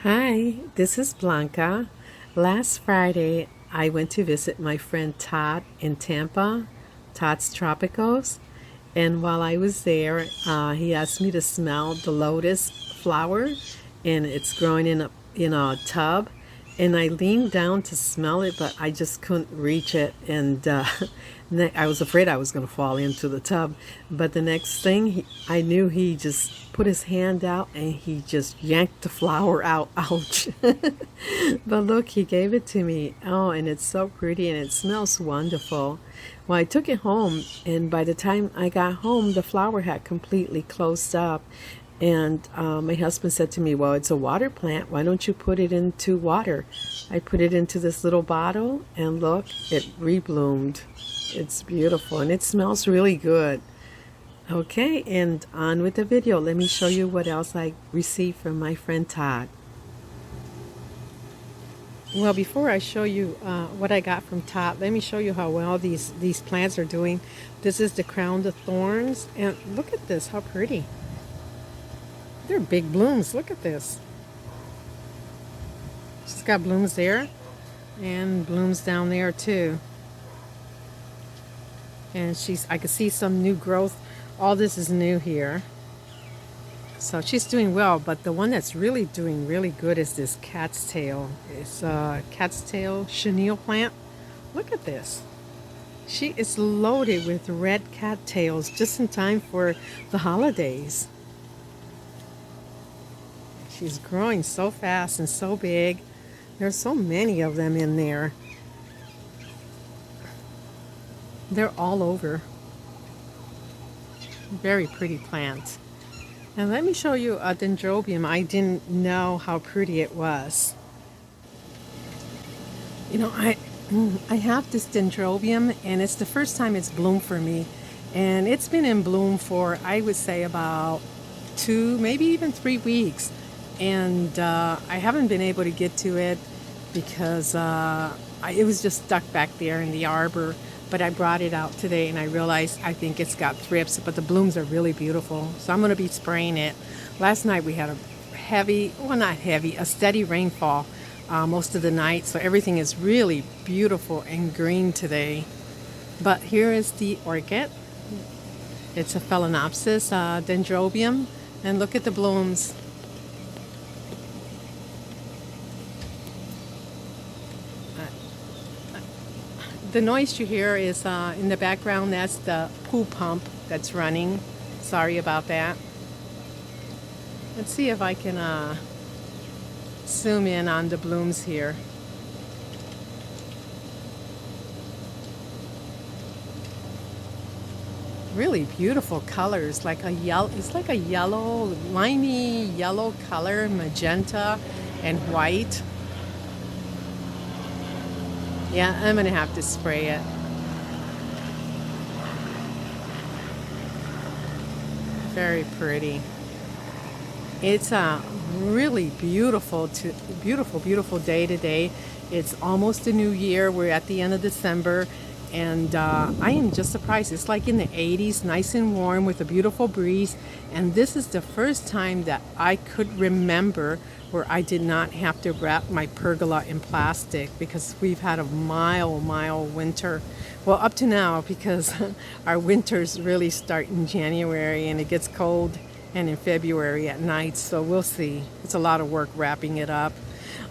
Hi, this is Blanca. Last Friday, I went to visit my friend Todd in Tampa, Todd's Tropicals. And while I was there, he asked me to smell the lotus flower, and it's growing in a tub. And I leaned down to smell it, but I just couldn't reach it. And I was afraid I was going to fall into the tub. But the next thing, I knew he just put his hand out and he just yanked the flower out. Ouch. But look, he gave it to me. Oh, and it's so pretty and it smells wonderful. Well, I took it home, and by the time I got home, the flower had completely closed up. And my husband said to me, well, it's a water plant. Why don't you put it into water? I put it into this little bottle, and look, it rebloomed. It's beautiful, and it smells really good. Okay, and on with the video. Let me show you what else I received from my friend Todd. Well, before I show you what I got from Todd, let me show you how well these plants are doing. This is the crown of thorns, and look at this, how pretty. They're big blooms. Look at this. She's got blooms there and blooms down there too. And I can see some new growth. All this is new here. So she's doing well, but the one that's really doing really good is this cat's tail. It's a cat's tail chenille plant. Look at this. She is loaded with red cattails just in time for the holidays. She's growing so fast and so big. There's so many of them in there. They're all over. Very pretty plant. And let me show you a Dendrobium. I didn't know how pretty it was. You know, I have this Dendrobium, and it's the first time it's bloomed for me. And it's been in bloom for, I would say, about 2, maybe even 3 weeks. And I haven't been able to get to it because it was just stuck back there in the arbor. But I brought it out today and I realized I think it's got thrips, but the blooms are really beautiful. So I'm going to be spraying it. Last night we had a steady rainfall most of the night. So everything is really beautiful and green today. But here is the orchid. It's a Phalaenopsis Dendrobium. And look at the blooms. The noise you hear is in the background. That's the pool pump that's running. Sorry about that. Let's see if I can zoom in on the blooms here. Really beautiful colors, like a yellow. It's like a yellow, limey yellow color, magenta and white. Yeah, I'm gonna have to spray it. Very pretty. It's a really beautiful day today. It's almost a new year. We're at the end of December, and I am just surprised. It's like in the 80s, nice and warm with a beautiful breeze. And this is the first time that I could remember where I did not have to wrap my pergola in plastic, because we've had a mild winter. Well, up to now, because our winters really start in January and it gets cold, and in February at night. So we'll see. It's a lot of work wrapping it up.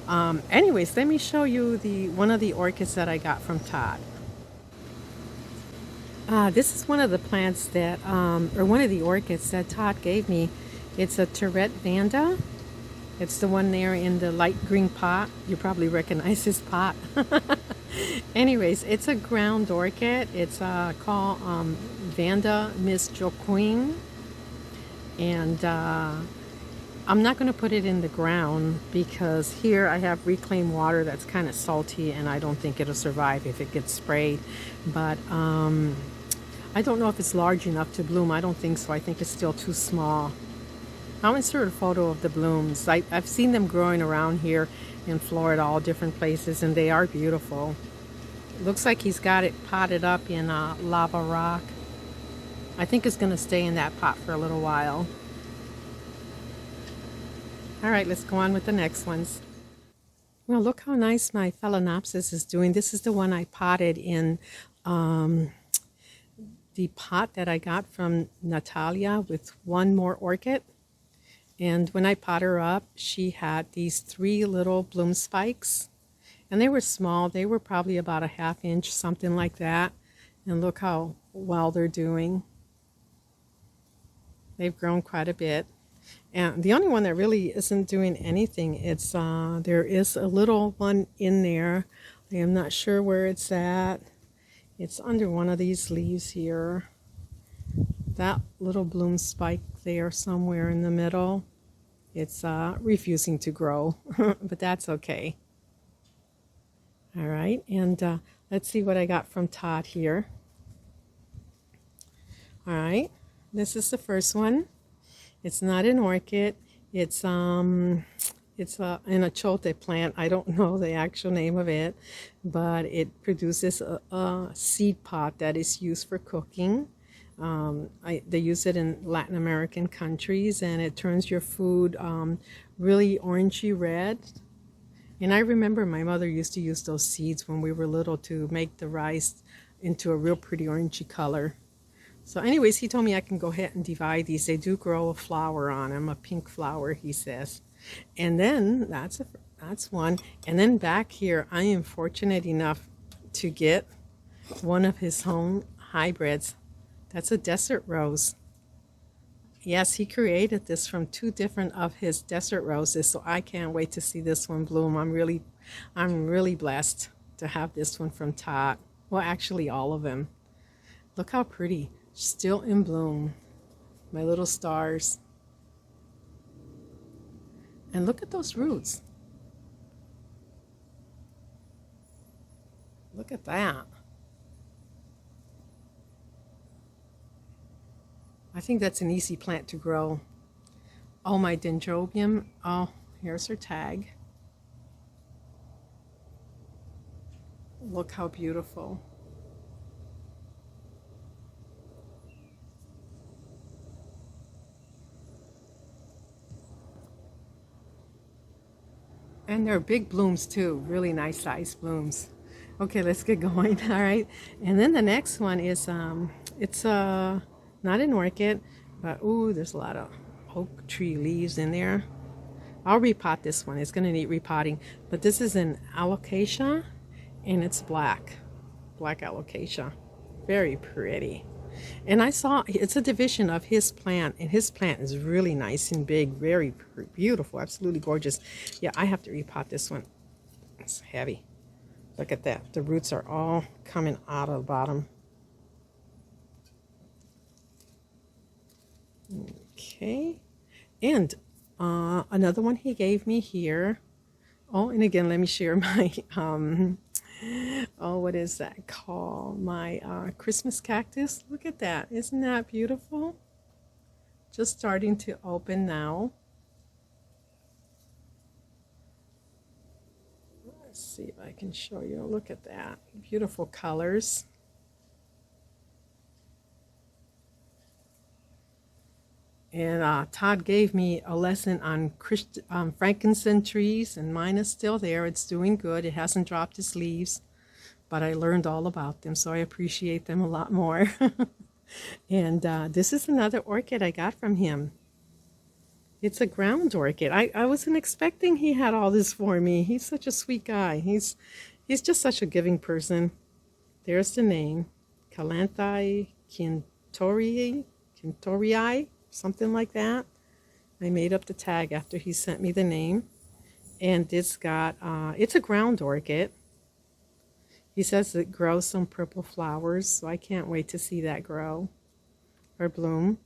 Anyways, let me show you one of the orchids that I got from Todd. This is one of the plants that, or one of the orchids that Todd gave me. It's a Tourette Vanda. It's the one there in the light green pot. You probably recognize this pot. Anyways, it's a ground orchid. It's called Vanda Miss Joaquin. And I'm not going to put it in the ground because here I have reclaimed water that's kind of salty, and I don't think it'll survive if it gets sprayed. But I don't know if it's large enough to bloom. I don't think so. I think it's still too small. I'll insert a photo of the blooms. I've seen them growing around here in Florida, all different places, and they are beautiful. It looks like he's got it potted up in lava rock. I think it's going to stay in that pot for a little while. All right, let's go on with the next ones. Well, look how nice my Phalaenopsis is doing. This is the one I potted in the pot that I got from Natalia with one more orchid. And when I pot her up, she had these 3 little bloom spikes. And they were small. They were probably about a ½ inch, something like that. And look how well they're doing. They've grown quite a bit. And the only one that really isn't doing anything, it's there is a little one in there. I am not sure where it's at. It's under one of these leaves here. That little bloom spike there somewhere in the middle. It's refusing to grow, but that's okay. All right, and let's see what I got from Todd here. All right, this is the first one. It's not an orchid. It's an achote plant. I don't know the actual name of it, but it produces a seed pod that is used for cooking. They use it in Latin American countries, and it turns your food really orangey red. And I remember my mother used to use those seeds when we were little to make the rice into a real pretty orangey color. So anyways, he told me I can go ahead and divide these. They do grow a flower on them, a pink flower, he says. And then that's one. And then back here, I am fortunate enough to get one of his home hybrids. That's a desert rose. Yes, he created this from 2 different of his desert roses, so I can't wait to see this one bloom. I'm really blessed to have this one from Todd. Well, actually all of them. Look how pretty. Still in bloom. My little stars. And look at those roots. Look at that. I think that's an easy plant to grow. Oh, my Dendrobium. Oh, here's her tag. Look how beautiful. And they're big blooms too, really nice sized blooms. Okay, let's get going. All right, and then the next one is it's not an orchid, but ooh, there's a lot of oak tree leaves in there. I'll repot this one. It's gonna need repotting, but this is an alocasia, and it's black alocasia, very pretty. And I saw it's a division of his plant, and his plant is really nice and big, very beautiful, absolutely gorgeous. Yeah, I have to repot this one. It's heavy. Look at that. The roots are all coming out of the bottom. Okay. And another one he gave me here. Oh, and again, let me share my oh, what is that called? My Christmas cactus. Look at that. Isn't that beautiful? Just starting to open now. Let's see if I can show you. Look at that. Beautiful colors. And Todd gave me a lesson on frankincense trees, and mine is still there. It's doing good. It hasn't dropped its leaves, but I learned all about them, so I appreciate them a lot more. And this is another orchid I got from him. It's a ground orchid. I wasn't expecting he had all this for me. He's such a sweet guy. He's just such a giving person. There's the name, Calanthae Kintorii, something like that. I made up the tag after he sent me the name. And it's got, it's a ground orchid. He says it grows some purple flowers, so I can't wait to see that grow or bloom.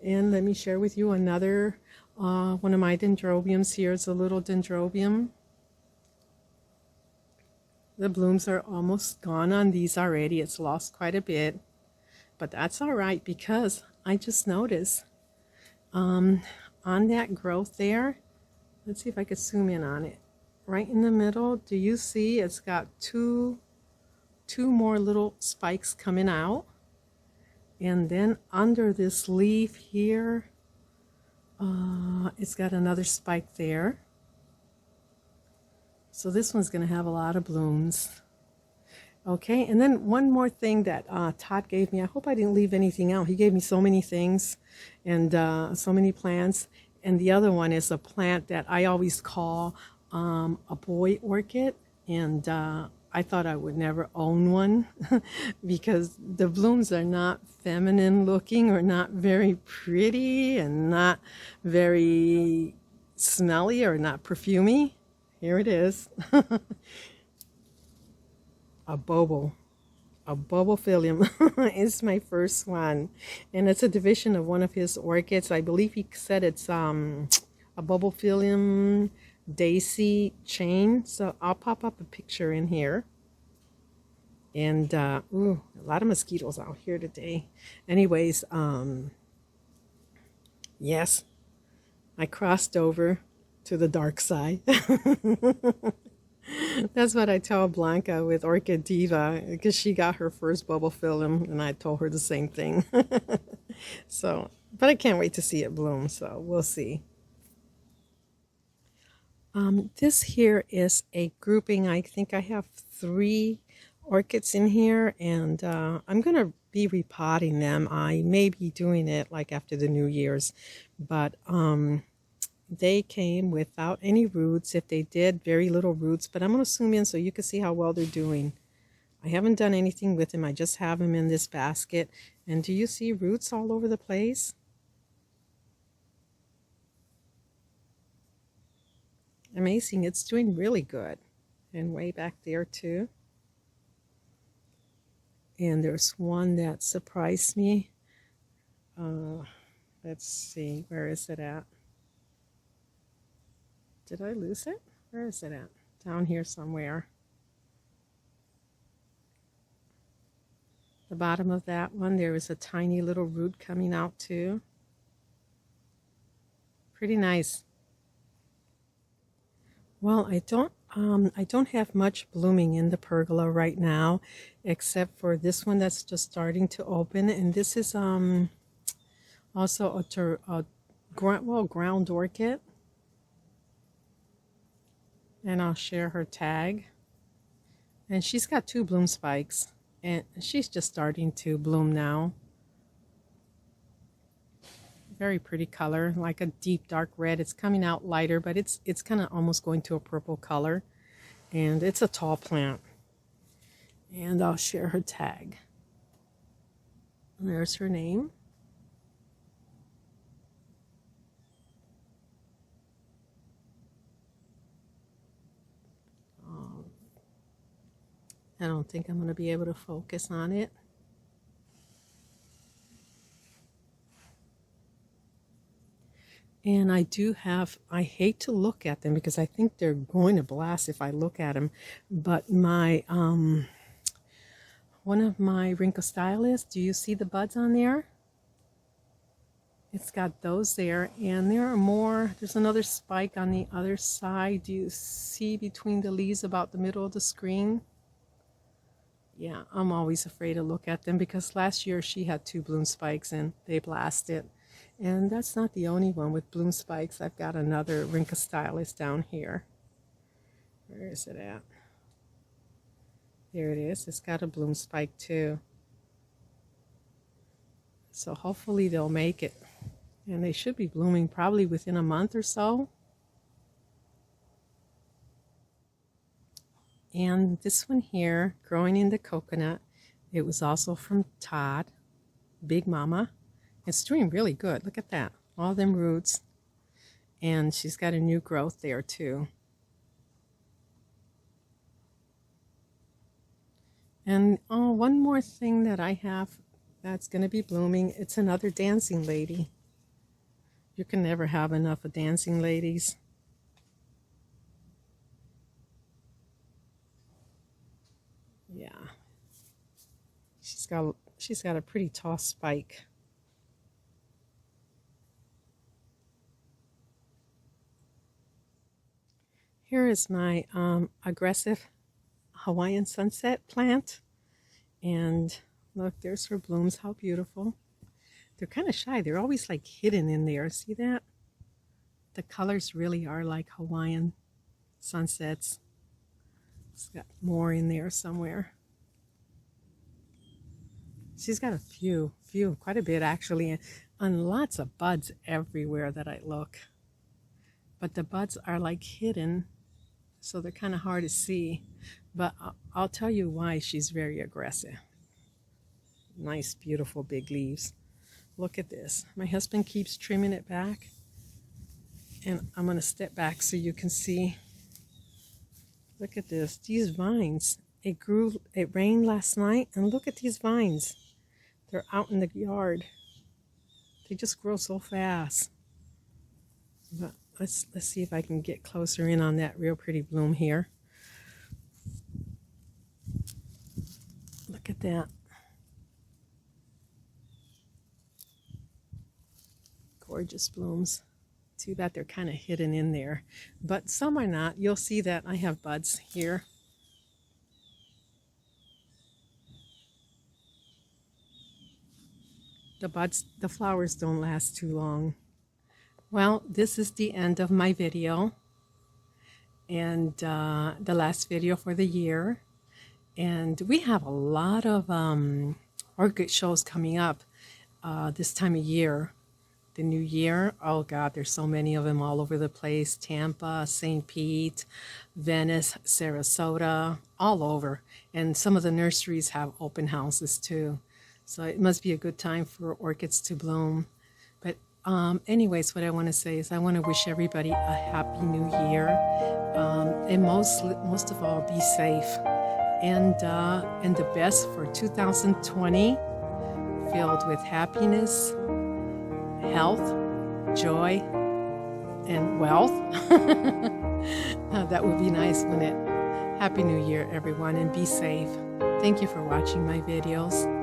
And let me share with you another, one of my dendrobiums here is a little dendrobium. The blooms are almost gone on these already. It's lost quite a bit, but that's all right because I just noticed on that growth there, let's see if I could zoom in on it. Right in the middle, do you see it's got two more little spikes coming out? And then under this leaf here, It's got another spike there. So this one's going to have a lot of blooms. Okay, and then one more thing that Todd gave me. I hope I didn't leave anything out. He gave me so many things and so many plants. And the other one is a plant that I always call a boy orchid. And I thought I would never own one because the blooms are not feminine looking or not very pretty and not very smelly or not perfumey. Here it is. A Bobophyllum is my first one, and it's a division of one of his orchids. I believe he said it's a Bobophyllum daisy chain. So I'll pop up a picture in here. And ooh, a lot of mosquitoes out here today. Anyways, yes, I crossed over to the dark side. That's what I tell Blanca with Orchid Diva, because she got her first Bobophyllum, and I told her the same thing. So, but I can't wait to see it bloom, so we'll see. This here is a grouping. I think I have 3 orchids in here, and I'm going to be repotting them. I may be doing it like after the New Year's, but they came without any roots. If they did, very little roots, but I'm going to zoom in so you can see how well they're doing. I haven't done anything with them. I just have them in this basket. And do you see roots all over the place? Amazing. It's doing really good. And way back there too. And there's one that surprised me. Let's see, where is it at? Did I lose it? Where is it at? Down here somewhere. The bottom of that one, there is a tiny little root coming out too. Pretty nice. Well, I don't have much blooming in the pergola right now, except for this one that's just starting to open, and this is also a ground orchid. And I'll share her tag. And she's got 2 bloom spikes, and she's just starting to bloom now. Very pretty color, like a deep dark red. It's coming out lighter, but it's kind of almost going to a purple color. And it's a tall plant. And I'll share her tag. And there's her name. I don't think I'm going to be able to focus on it. And I hate to look at them because I think they're going to blast if I look at them. But my, one of my Frankincense, do you see the buds on there? It's got those there, and there are more. There's another spike on the other side. Do you see between the leaves about the middle of the screen? Yeah, I'm always afraid to look at them because last year she had 2 bloom spikes and they blasted. And that's not the only one with bloom spikes. I've got another Frankincense down here. Where is it at? There it is. It's got a bloom spike too. So hopefully they'll make it. And they should be blooming probably within a month or so. And this one here, growing in the coconut, it was also from Todd, Big Mama. It's doing really good. Look at that. All them roots. And she's got a new growth there too. And oh, one more thing that I have that's going to be blooming. It's another dancing lady. You can never have enough of dancing ladies. Yeah. She's got a pretty tall spike. Here is my aggressive Hawaiian sunset plant. And look, there's her blooms. How beautiful. They're kind of shy. They're always like hidden in there. See that? The colors really are like Hawaiian sunsets. It's got more in there somewhere. She's got a few, quite a bit actually, and lots of buds everywhere that I look. But the buds are like hidden, so they're kind of hard to see. But I'll tell you why she's very aggressive. Nice, beautiful big leaves. Look at this. My husband keeps trimming it back, and I'm going to step back so you can see. Look at this. These vines. It rained last night, and look at these vines. They're out in the yard. They just grow so fast. But let's see if I can get closer in on that real pretty bloom here. Look at that. Gorgeous blooms. Too bad they're kind of hidden in there, but some are not. You'll see that I have buds here. The flowers don't last too long. Well, this is the end of my video, and the last video for the year. And we have a lot of orchid shows coming up this time of year. The new year, oh God, there's so many of them all over the place. Tampa, St. Pete, Venice, Sarasota, all over. And some of the nurseries have open houses too. So it must be a good time for orchids to bloom. But anyways, what I want to say is I want to wish everybody a happy new year. And most of all, be safe. And the best for 2020, filled with happiness, health, joy, and wealth. That would be nice, wouldn't it? Happy New Year, everyone, and be safe. Thank you for watching my videos.